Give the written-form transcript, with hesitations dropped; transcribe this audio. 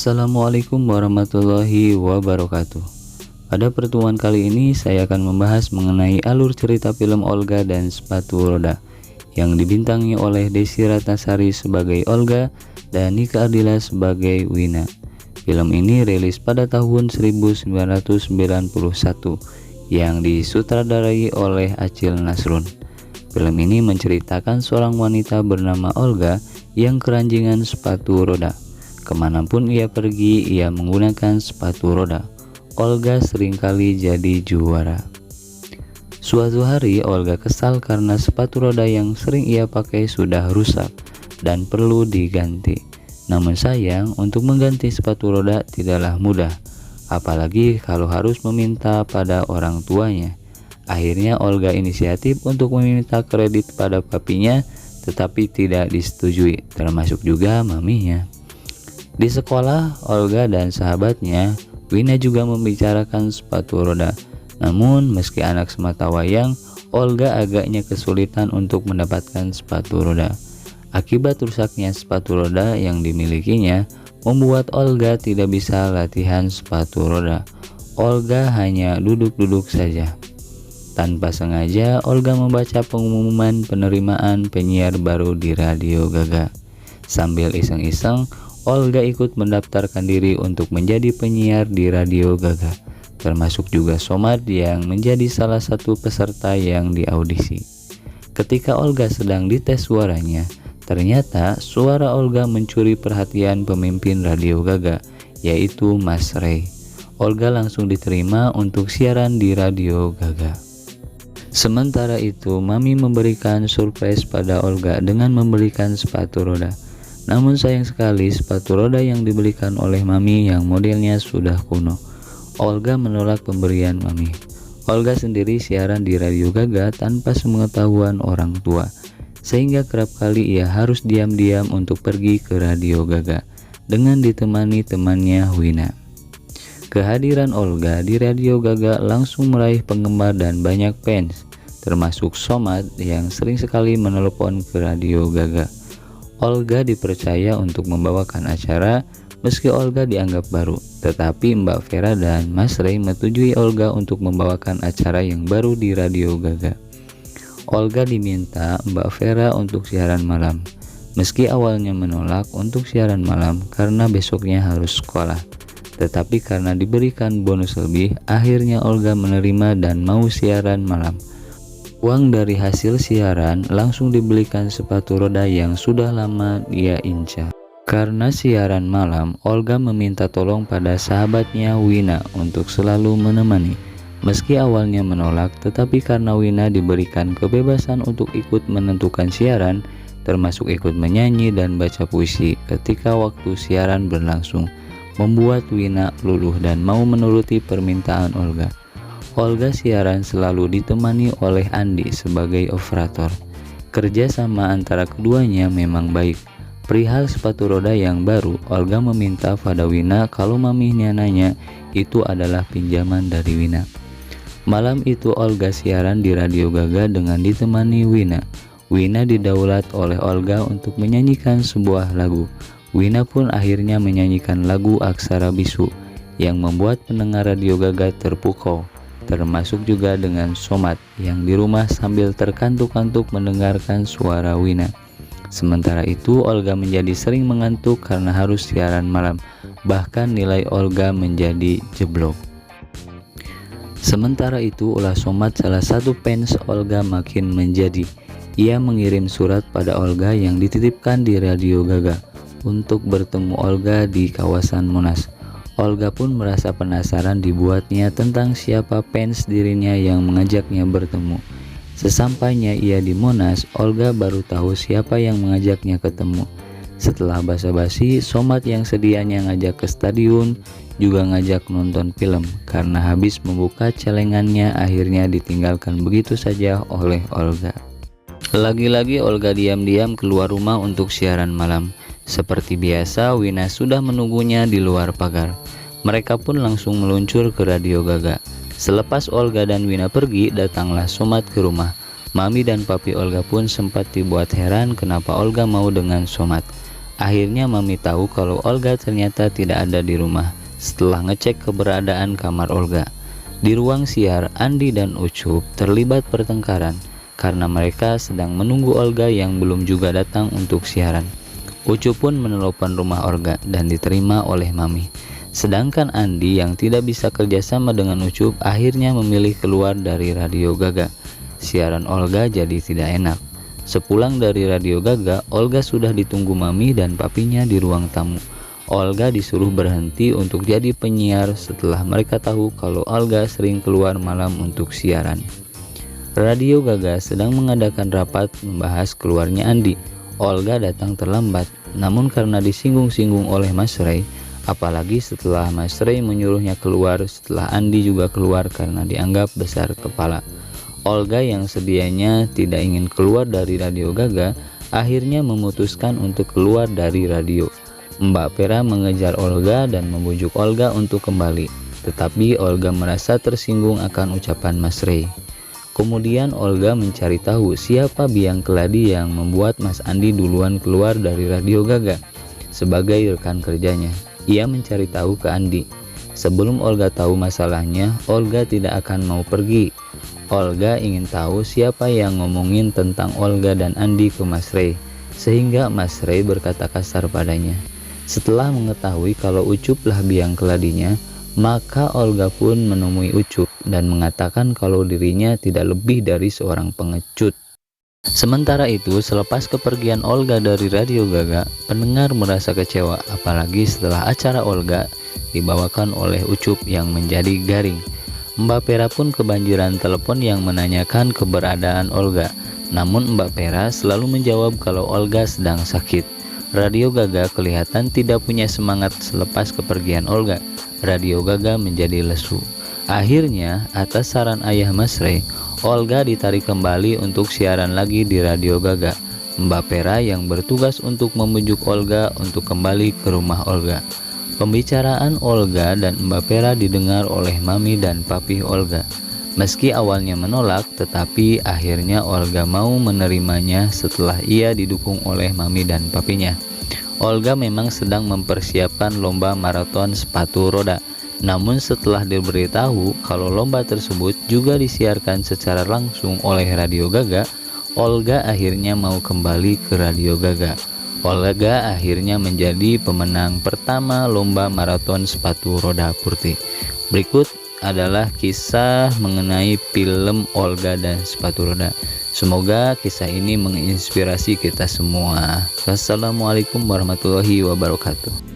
Assalamualaikum warahmatullahi wabarakatuh. Pada pertemuan kali ini saya akan membahas mengenai alur cerita film Olga dan Sepatu Roda yang dibintangi oleh Desy Ratnasari sebagai Olga dan Nika Ardila sebagai Wina. Film ini rilis pada tahun 1991 yang disutradarai oleh Acil Nasrun. Film ini menceritakan seorang wanita bernama Olga yang keranjingan sepatu roda. Kemanapun ia pergi, ia menggunakan sepatu roda. Olga seringkali jadi juara. Suatu hari, Olga kesal karena sepatu roda yang sering ia pakai sudah rusak dan perlu diganti. Namun sayang, untuk mengganti sepatu roda tidaklah mudah, apalagi kalau harus meminta pada orang tuanya. Akhirnya Olga inisiatif untuk meminta kredit pada papinya, tetapi tidak disetujui, termasuk juga maminya. Di sekolah, Olga dan sahabatnya, Wina juga membicarakan sepatu roda. Namun, meski anak sematawayang, Olga agaknya kesulitan untuk mendapatkan sepatu roda. Akibat rusaknya sepatu roda yang dimilikinya, membuat Olga tidak bisa latihan sepatu roda. Olga hanya duduk-duduk saja. Tanpa sengaja, Olga membaca pengumuman penerimaan penyiar baru di Radio Gaga. Sambil iseng-iseng, Olga ikut mendaftarkan diri untuk menjadi penyiar di Radio Gaga, termasuk juga Somad yang menjadi salah satu peserta yang diaudisi. Ketika Olga sedang dites suaranya, ternyata suara Olga mencuri perhatian pemimpin Radio Gaga, yaitu Mas Ray. Olga langsung diterima untuk siaran di Radio Gaga. Sementara itu, Mami memberikan surprise pada Olga dengan membelikan sepatu roda. Namun sayang sekali sepatu roda yang dibelikan oleh Mami yang modelnya sudah kuno. Olga menolak pemberian Mami. Olga sendiri siaran di Radio Gaga tanpa sepengetahuan orang tua, sehingga kerap kali ia harus diam-diam untuk pergi ke Radio Gaga dengan ditemani temannya Wina. Kehadiran Olga di Radio Gaga langsung meraih penggemar dan banyak fans, termasuk Somad yang sering sekali menelepon ke Radio Gaga. Olga dipercaya untuk membawakan acara meski Olga dianggap baru, tetapi Mbak Vera dan Mas Ray menyetujui Olga untuk membawakan acara yang baru di Radio Gaga. Olga diminta Mbak Vera untuk siaran malam, meski awalnya menolak untuk siaran malam karena besoknya harus sekolah. Tetapi karena diberikan bonus lebih, akhirnya Olga menerima dan mau siaran malam. Uang dari hasil siaran langsung dibelikan sepatu roda yang sudah lama dia incar. Karena siaran malam, Olga meminta tolong pada sahabatnya Wina untuk selalu menemani. Meski awalnya menolak, tetapi karena Wina diberikan kebebasan untuk ikut menentukan siaran, termasuk ikut menyanyi dan baca puisi ketika waktu siaran berlangsung, membuat Wina luluh dan mau menuruti permintaan Olga. Olga siaran selalu ditemani oleh Andi sebagai operator. Kerja sama antara keduanya memang baik. Perihal sepatu roda yang baru, Olga meminta pada Wina kalau maminya nanya itu adalah pinjaman dari Wina. Malam itu Olga siaran di Radio Gaga dengan ditemani Wina. Wina didaulat oleh Olga untuk menyanyikan sebuah lagu. Wina pun akhirnya menyanyikan lagu Aksara Bisu yang membuat pendengar Radio Gaga terpukau, termasuk juga dengan Somad yang di rumah sambil terkantuk-kantuk mendengarkan suara Wina. Sementara itu Olga menjadi sering mengantuk karena harus siaran malam, bahkan nilai Olga menjadi jeblok. Sementara itu ulah Somad, salah satu fans Olga, makin menjadi. Ia mengirim surat pada Olga yang dititipkan di Radio Gaga untuk bertemu Olga di kawasan Monas. Olga pun merasa penasaran dibuatnya tentang siapa fans dirinya yang mengajaknya bertemu. Sesampainya ia di Monas, Olga baru tahu siapa yang mengajaknya ketemu. Setelah basa-basi, Somad yang sedianya ngajak ke stadion juga ngajak nonton film. Karena habis membuka celengannya, akhirnya ditinggalkan begitu saja oleh Olga. Lagi-lagi Olga diam-diam keluar rumah untuk siaran malam. Seperti biasa, Wina sudah menunggunya di luar pagar. Mereka pun langsung meluncur ke Radio Gaga. Selepas Olga dan Wina pergi, datanglah Somad ke rumah. Mami dan papi Olga pun sempat dibuat heran kenapa Olga mau dengan Somad. Akhirnya Mami tahu kalau Olga ternyata tidak ada di rumah setelah ngecek keberadaan kamar Olga. Di ruang siar, Andi dan Ucup terlibat pertengkaran karena mereka sedang menunggu Olga yang belum juga datang untuk siaran. Ucup pun menelepon rumah Olga dan diterima oleh Mami. Sedangkan Andi yang tidak bisa kerjasama dengan Ucup akhirnya memilih keluar dari Radio Gaga. Siaran Olga jadi tidak enak. Sepulang dari Radio Gaga, Olga sudah ditunggu Mami dan papinya di ruang tamu. Olga disuruh berhenti untuk jadi penyiar setelah mereka tahu kalau Olga sering keluar malam untuk siaran. Radio Gaga sedang mengadakan rapat membahas keluarnya Andi. Olga datang terlambat, namun karena disinggung-singgung oleh Mas Ray, apalagi setelah Mas Ray menyuruhnya keluar setelah Andi juga keluar karena dianggap besar kepala. Olga yang sedianya tidak ingin keluar dari Radio Gaga akhirnya memutuskan untuk keluar dari radio. Mbak Vera mengejar Olga dan membujuk Olga untuk kembali, tetapi Olga merasa tersinggung akan ucapan Mas Ray. Kemudian Olga mencari tahu siapa biang keladi yang membuat Mas Andi duluan keluar dari Radio Gaga sebagai rekan kerjanya. Ia mencari tahu ke Andi. Sebelum Olga tahu masalahnya, Olga tidak akan mau pergi. Olga ingin tahu siapa yang ngomongin tentang Olga dan Andi ke Mas Ray, sehingga Mas Ray berkata kasar padanya. Setelah mengetahui kalau Ucup lah biang keladinya, maka Olga pun menemui Ucup dan mengatakan kalau dirinya tidak lebih dari seorang pengecut. Sementara itu, selepas kepergian Olga dari Radio Gaga, pendengar merasa kecewa, apalagi setelah acara Olga dibawakan oleh Ucup yang menjadi garing. Mbak Vera pun kebanjiran telepon yang menanyakan keberadaan Olga, namun Mbak Vera selalu menjawab kalau Olga sedang sakit. Radio Gaga kelihatan tidak punya semangat selepas kepergian Olga. Radio Gaga menjadi lesu. Akhirnya, atas saran ayah Mas Ray, Olga ditarik kembali untuk siaran lagi di Radio Gaga. Mbak Vera yang bertugas untuk membujuk Olga untuk kembali ke rumah Olga. Pembicaraan Olga dan Mbak Vera didengar oleh Mami dan Papi Olga. Meski awalnya menolak, tetapi akhirnya Olga mau menerimanya setelah ia didukung oleh Mami dan Papinya. Olga memang sedang mempersiapkan lomba maraton sepatu roda. Namun setelah diberitahu kalau lomba tersebut juga disiarkan secara langsung oleh Radio Gaga, Olga akhirnya mau kembali ke Radio Gaga. Olga akhirnya menjadi pemenang pertama lomba maraton sepatu roda putih. Berikut adalah kisah mengenai film Olga dan sepatu roda. Semoga kisah ini menginspirasi kita semua. Wassalamualaikum warahmatullahi wabarakatuh.